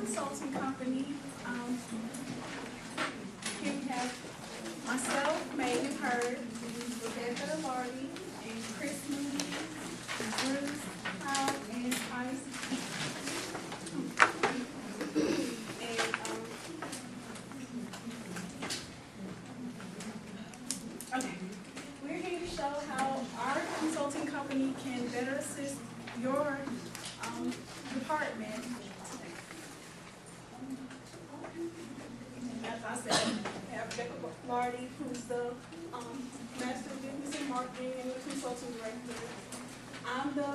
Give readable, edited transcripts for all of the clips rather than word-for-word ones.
consulting company. Here we have myself, Meagan, Lartey, and Chris Moody, Bruce, Kyle, and Ice. Okay, we're here to show how our consulting company can better assist your department. As I said, we have Lartey, who's the Master of Business and Marketing and the Consulting Director. I'm the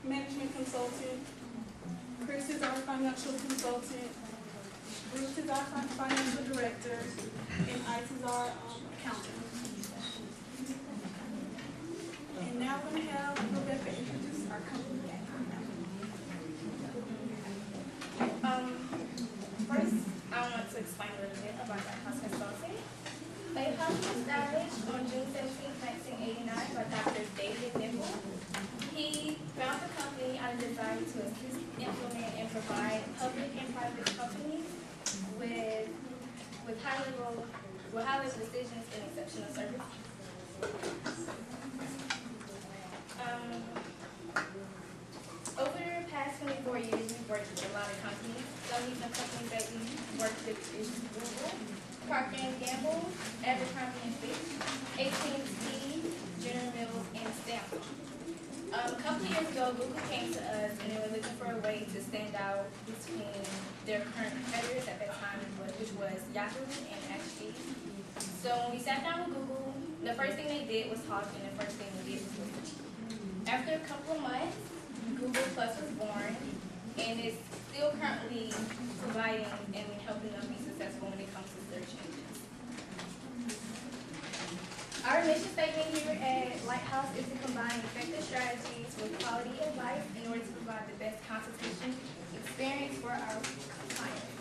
Management Consultant. Chris is our Financial Consultant. Bruce is our Financial Director. And Ice is our Accountant. And now we're going to have Rebecca introduce our company. First, I want to explain a little bit about Lighthouse Consulting. Lighthouse was established on June 17, 1989 by Dr. David Nichol. He found the company out of desire to assist, implement, and provide public and private companies with high-level decisions and exceptional service. Over the past 24 years, we've worked with a lot of companies. Some of the companies that we worked with is Google, Procter & Gamble, Abercrombie & Fitch, AT&T, General Mills, and Stanford. A couple of years ago, Google came to us and they were looking for a way to stand out between their current competitors at that time, which was Yahoo and HP. So when we sat down with Google, the first thing they did was talk, and the first thing we did was listen. After a couple of months, Google Plus was born, and it's still currently providing and helping them be successful when it comes to search engines. Our mission statement here at Lighthouse is to combine effective strategies with quality advice in order to provide the best consultation experience for our clients.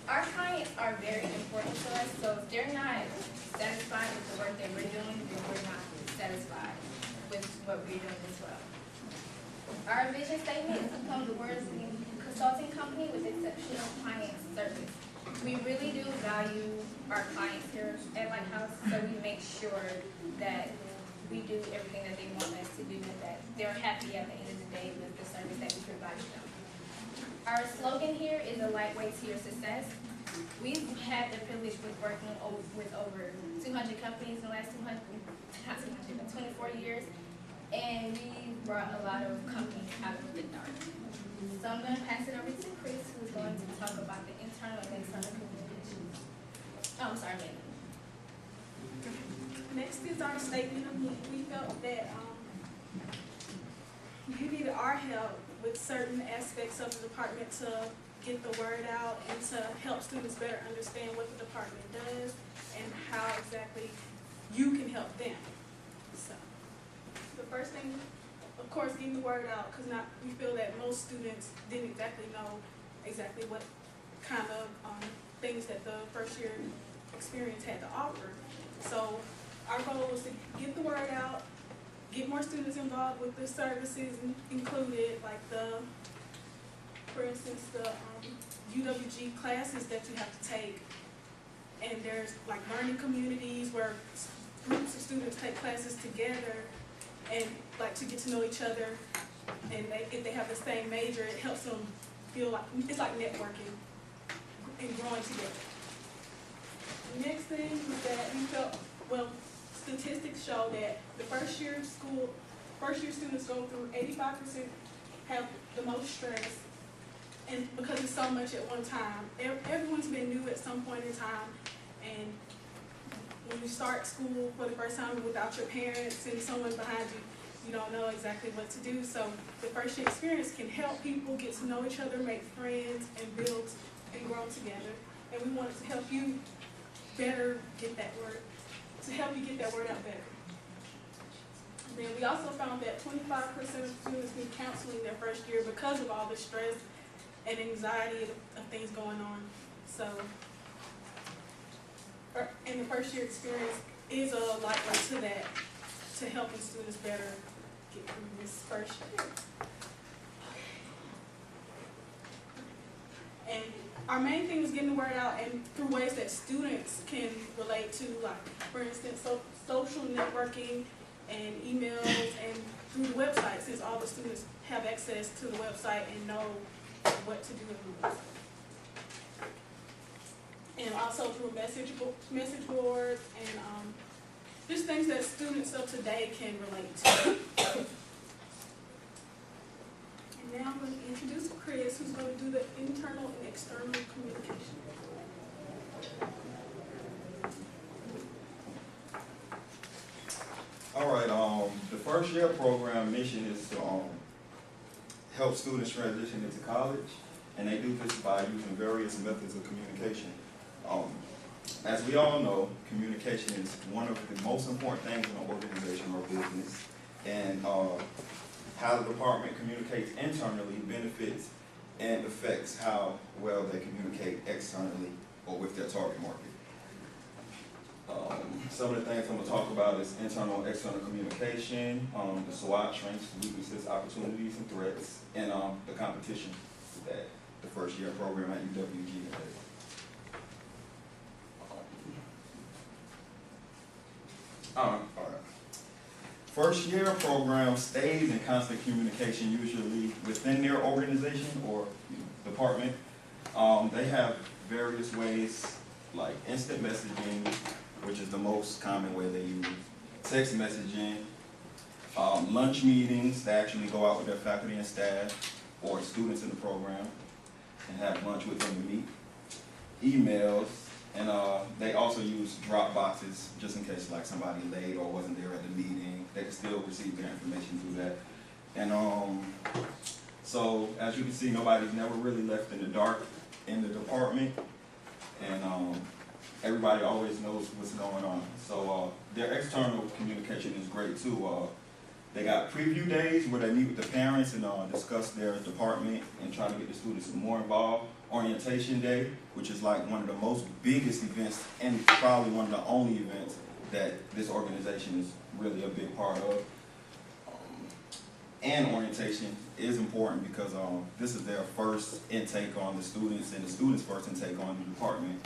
Our clients are very important to us, so if they're not satisfied with the work that we're doing, then we're not satisfied with what we're doing as well. Our vision statement is to become the world's leading consulting company with exceptional client service. We really do value our clients here at Lighthouse, so we make sure that we do everything that they want us to do and that they're happy at the end of the day with the service that we provide them. Our slogan here is a lightweight to your success. We've had the privilege with working with over 200 companies in the last 24 years, and we brought a lot of companies out of the dark. So I'm going to pass it over to Chris, who's going to talk about the internal and external communications. Oh, I'm sorry, Meagan. Next is our statement of need. We felt that you needed our help with certain aspects of the department to get the word out and to help students better understand what the department does and how exactly you can help them. So the first thing, of course, getting the word out, because we feel that most students didn't exactly know exactly what kind of things that the first year experience had to offer. So our goal was to get the word out, get more students involved with the services included, like for instance, the UWG classes that you have to take. And there's like learning communities where groups of students take classes together and like to get to know each other. And if they have the same major, it helps them feel like, it's like networking and growing together. The next thing is that we felt, well, statistics show that the first year students go through 85% have the most stress, and because it's so much at one time. Everyone's been new at some point in time, and when you start school for the first time without your parents and someone behind you, you don't know exactly what to do. So the first year experience can help people get to know each other, make friends, and build and grow together. And we wanted to help you better get that word, to help you get that word out better. And then we also found that 25% of students need counseling their first year because of all the stress and anxiety of things going on. So, and the first year experience is a lightweight to that, to helping students better get through this first year. our main thing is getting the word out and through ways that students can relate to, like, for instance, social networking and emails and through the website, since all the students have access to the website and know what to do in the website. And also through message boards and just things that students of today can relate to. And now I'm going to introduce Chris, who's going to do the internal and external communication. All right, the first year program mission is to help students transition into college, and they do this by using various methods of communication. As we all know, communication is one of the most important things in an organization or business, and how the department communicates internally benefits and affects how well they communicate externally or with their target market. Some of the things I'm going to talk about is internal and external communication, the SWOT, strengths, weaknesses, opportunities, and threats, and the competition that the first year program at UWG has. All right. First year program stays in constant communication, usually within their organization or department. They have various ways, like instant messaging, which is the most common way they use, text messaging, lunch meetings. They actually go out with their faculty and staff or students in the program and have lunch with them to meet, emails, and they also use drop boxes just in case like somebody late or wasn't there at the meeting. They can still receive their information through that. And so as you can see, nobody's never really left in the dark in the department, and everybody always knows what's going on. So their external communication is great too. They got preview days where they meet with the parents and discuss their department and try to get the students more involved. Orientation day, which is like one of the most biggest events and probably one of the only events that this organization is really a big part of. And orientation is important because this is their first intake on the students and the students' first intake on the department.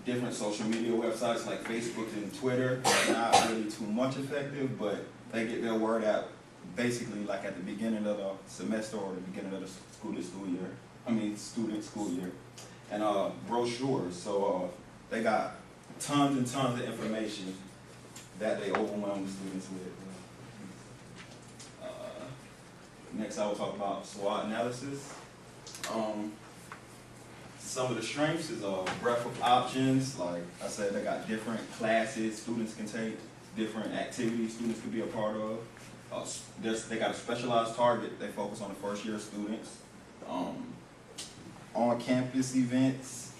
Different social media websites like Facebook and Twitter are not really too much effective, but they get their word out basically like at the beginning of the semester or the beginning of the student school year. And brochures, so they got tons and tons of information that they overwhelm the students with. Next I will talk about SWOT analysis. Some of the strengths is a breadth of options. Like I said, they got different classes students can take, different activities students can be a part of. They got a specialized target. They focus on the first year students. On-campus events.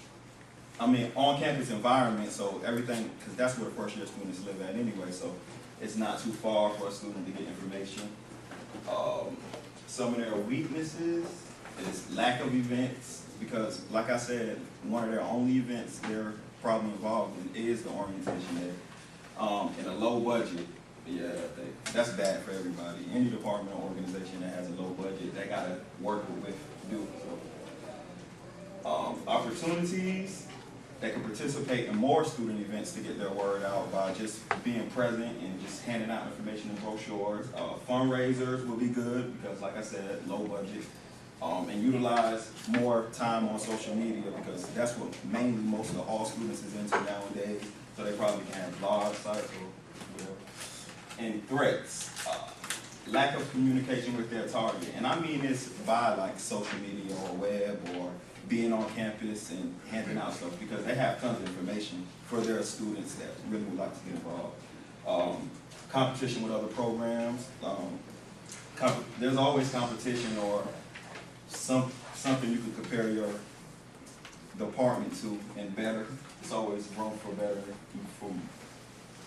On-campus environment, so everything, because that's where the first year students live at anyway, so it's not too far for a student to get information. Some of their weaknesses is lack of events, because like I said, one of their only events they're probably involved in is the orientation day. And a low budget, yeah, that's bad for everybody. Any department or organization that has a low budget, they gotta work with to do it. So, opportunities, they can participate in more student events to get their word out by just being present and just handing out information in brochures. Fundraisers will be good because, like I said, low budget. And utilize more time on social media because that's what mainly most of all students is into nowadays. So they probably can have blog sites or whatever. And threats, lack of communication with their target. And I mean this by like social media or web or being on campus and handing out stuff because they have tons of information for their students that really would like to get involved. Competition with other programs. There's always competition or something you can compare your department to and better. It's always room for better,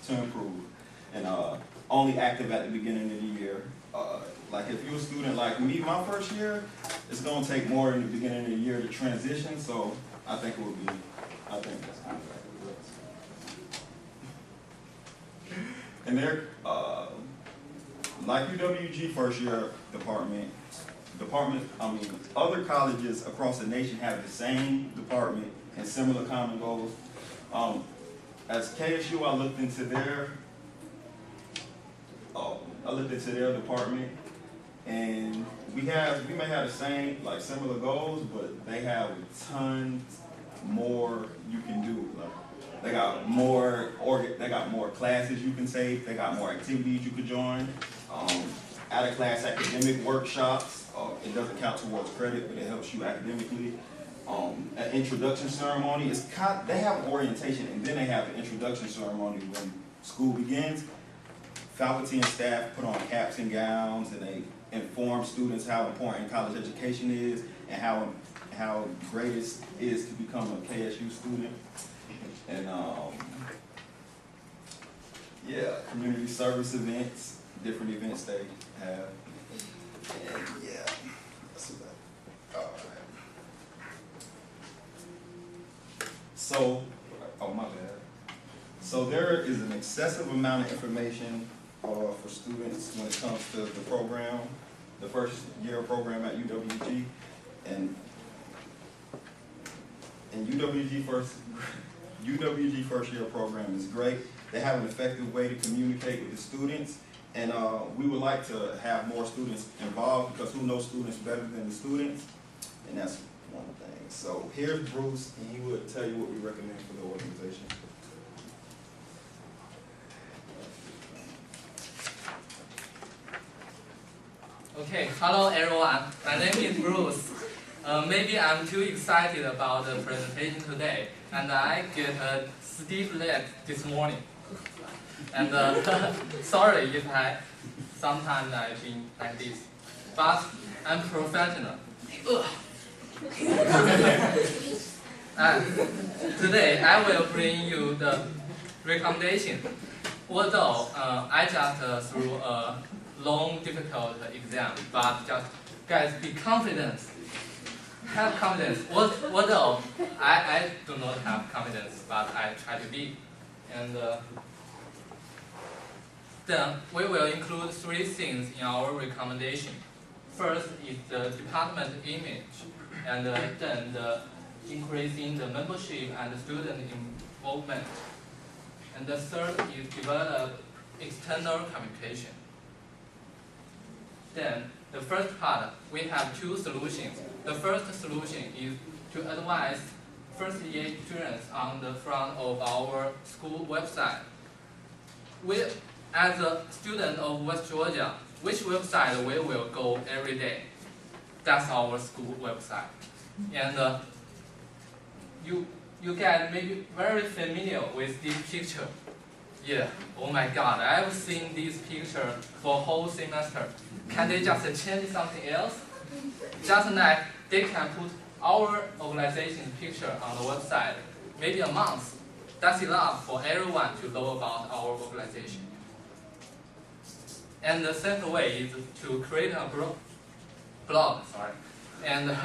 to improve. And only active at the beginning of the year. Like if you're a student like me, my first year, it's gonna take more in the beginning of the year to transition, so I think that's kind of and they're like UWG first year department, other colleges across the nation have the same department and similar common goals. As KSU, I looked into their department, and we may have the same, like, similar goals, but they have tons more you can do. Like, they got more classes you can take. They got more activities you could join. Out of class academic workshops. It doesn't count towards credit, but it helps you academically. An introduction ceremony is they have orientation, and then they have an introduction ceremony when school begins. Faculty and staff put on caps and gowns, and they inform students how important college education is and how great it is to become a KSU student. And yeah, community service events, different events they have. And yeah, that's about it. All right. So, oh my bad. So there is an excessive amount of information for students when it comes to the program, the first year program at UWG, and UWG first year program is great. They have an effective way to communicate with the students, and we would like to have more students involved, because who knows students better than the students, and that's one thing. So here's Bruce, and he would tell you what we recommend for the organization. Okay, hello everyone. My name is Bruce. Maybe I'm too excited about the presentation today, and I get a stiff leg this morning. And sorry if sometimes I've been like this, but I'm professional. And today I will bring you the recommendation. Although I just threw a long, difficult exam, but just guys, be confident. Have confidence. Although I do not have confidence, but I try to be. And then we will include 3 things in our recommendation. First is the department image, and then the increasing the membership and student involvement. And the third is develop external communication. Then the first part, we have 2 solutions. The first solution is to advise first year students on the front of our school website. As a student of West Georgia, which website we will go every day? That's our school website. And you get maybe very familiar with this picture. Yeah, oh my God, I've seen this picture for whole semester. Can they just change something else? Just like they can put our organization's picture on the website, maybe a month. That's enough for everyone to know about our organization. And the second way is to create a blog. And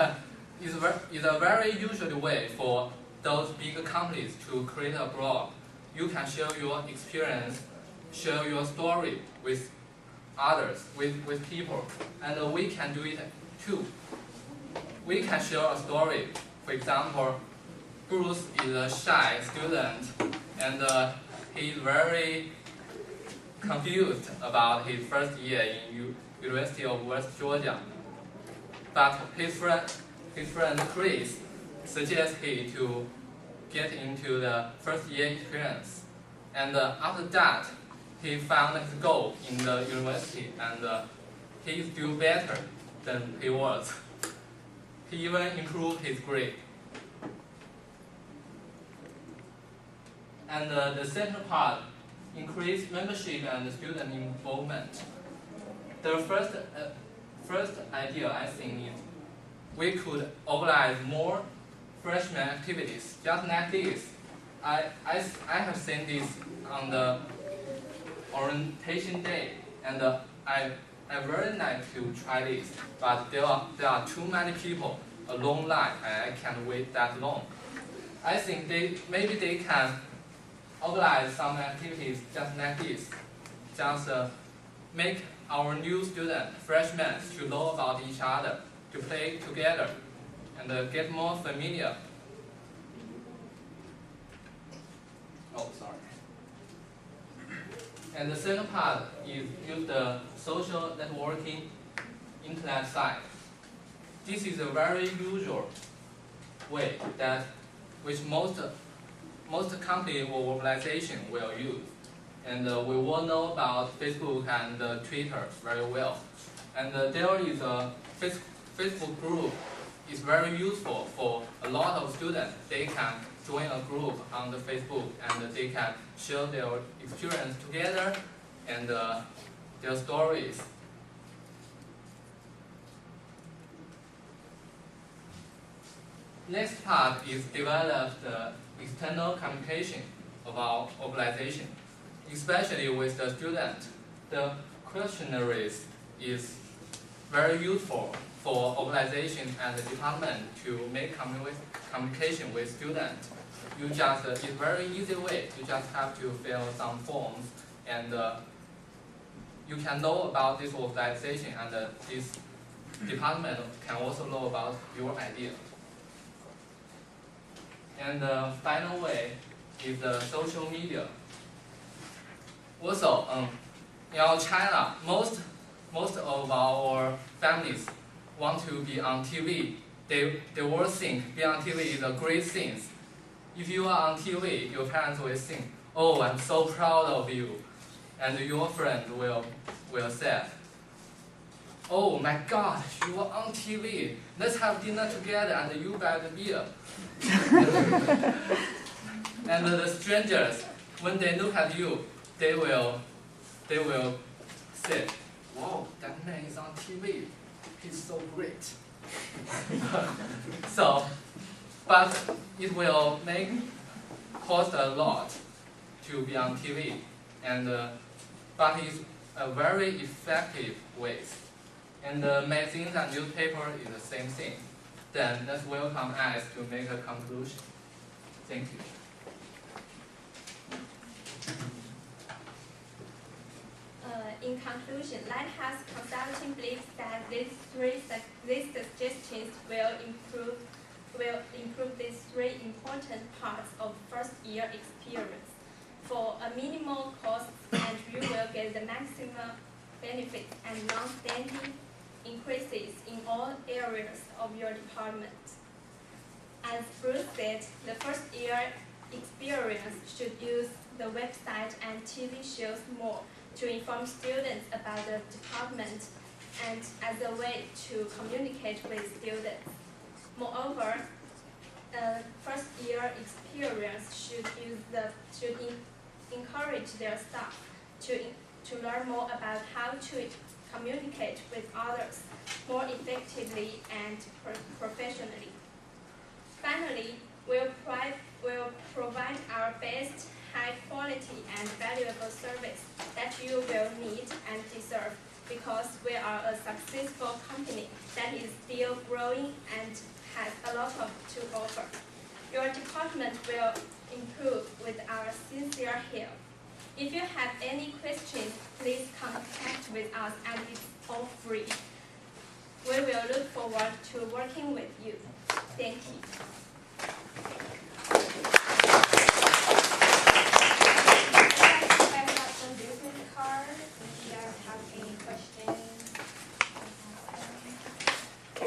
it's a very usual way for those big companies to create a blog. You can share your experience, share your story with others, with people, and we can do it too. We can share a story. For example, Bruce is a shy student, and he's very confused about his first year in University of West Georgia. But his friend Chris suggests him to get into the first year experience. And after that, he found his goal in the university, and he is still better than he was. He even improved his grade. And the second part, increase membership and student involvement. The first idea, I think, is we could organize more freshman activities, just like this. I have seen this on the orientation day, and I very like to try this, but there are too many people, a long line, and I can't wait that long. I think maybe they can organize some activities just like this, just make our new students, freshmen, should know about each other, to play together, and get more familiar. Oh, sorry. And the second part is use the social networking internet site. This is a very usual way that which most company or organization will use. And we all know about Facebook and Twitter very well. And there is a Facebook group is very useful for a lot of students. They can join a group on the Facebook and they can share their experience together and their stories. Next part is develop the external communication of our organization, especially with the student. The questionnaires is very useful for organization and the department to make communication with students. You just, it's a very easy way. You just have to fill some forms and you can know about this organization and this department can also know about your idea. And the final way is the social media. Also, in our China, most of our families want to be on TV. They will think being on TV is a great thing. If you are on TV, your parents will think, "Oh, I'm so proud of you," and your friend will say, "Oh my God, you are on TV. Let's have dinner together and you buy the beer." And the strangers, when they look at you, they will say, "Wow, that man is on TV. He's so great." So, but it will cost a lot to be on TV, and but it's a very effective way. And the magazines and newspaper is the same thing. Then let's welcome us to make a conclusion. Thank you. In conclusion, Lighthouse Consulting believes that these suggestions will improve these three important parts of first-year experience. For a minimal cost, and you will get the maximum benefits and long-standing increases in all areas of your department. As Bruce said, the first-year experience should use the website and TV shows more to inform students about the department and as a way to communicate with students. Moreover, first-year experience should encourage their staff to learn more about how to communicate with others more effectively and professionally. Finally, we'll provide our best high quality and valuable service that you will need and deserve because we are a successful company that is still growing and has a lot to offer. Your department will improve with our sincere help. If you have any questions, please contact with us and it's all free. We will look forward to working with you. Thank you.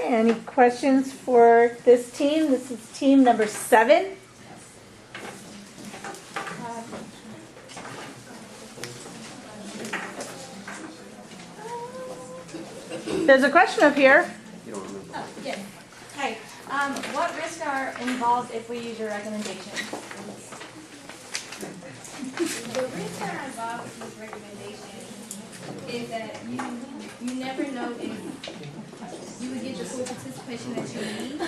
Any questions for this team? This is team number 7. There's a question up here. Yes. Hi. What risks are involved if we use your recommendation? The risks that are involved with this recommendation is that you never know if you would get the full participation that you need.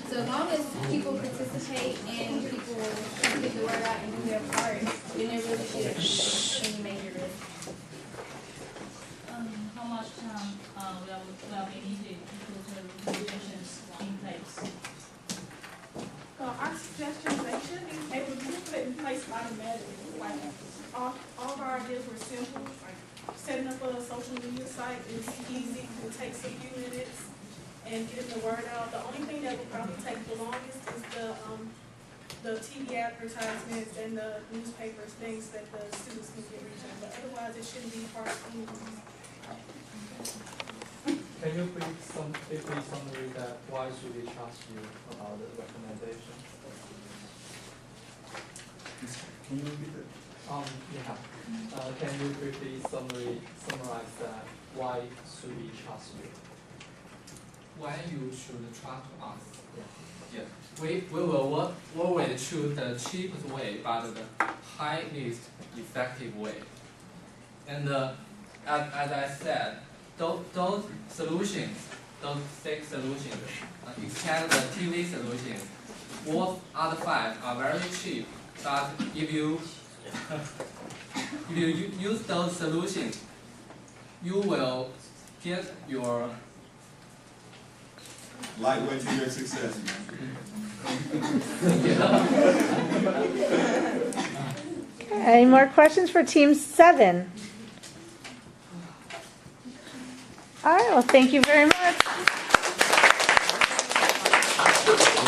So as long as people participate and people get the word out and do their part, then there really shouldn't be any major risk. How much time will be needed to put the recommendations in place? Our suggestions, they should be able to be put in place automatically. Like, all of our ideas were simple, like setting up a social social media site. It's easy, it takes a few minutes, and getting the word out. The only thing that will probably take the longest is the TV advertisements and the newspapers, things that the students can get reached on. But otherwise, it shouldn't be hard for anyone. Can you briefly summary that why should we trust you about the recommendation? Can you repeat that? Yeah. Can you briefly summarize that why should we trust you? Why you should trust us? Yeah. Yeah. We will always choose the cheapest way, but the highest effective way. And as I said, those solutions, those 6 solutions, except the TV solutions, all other 5 are very cheap. But if you use those solutions, you will get your Lightweight to your success. Any more questions for Team 7? All right, well, thank you very much.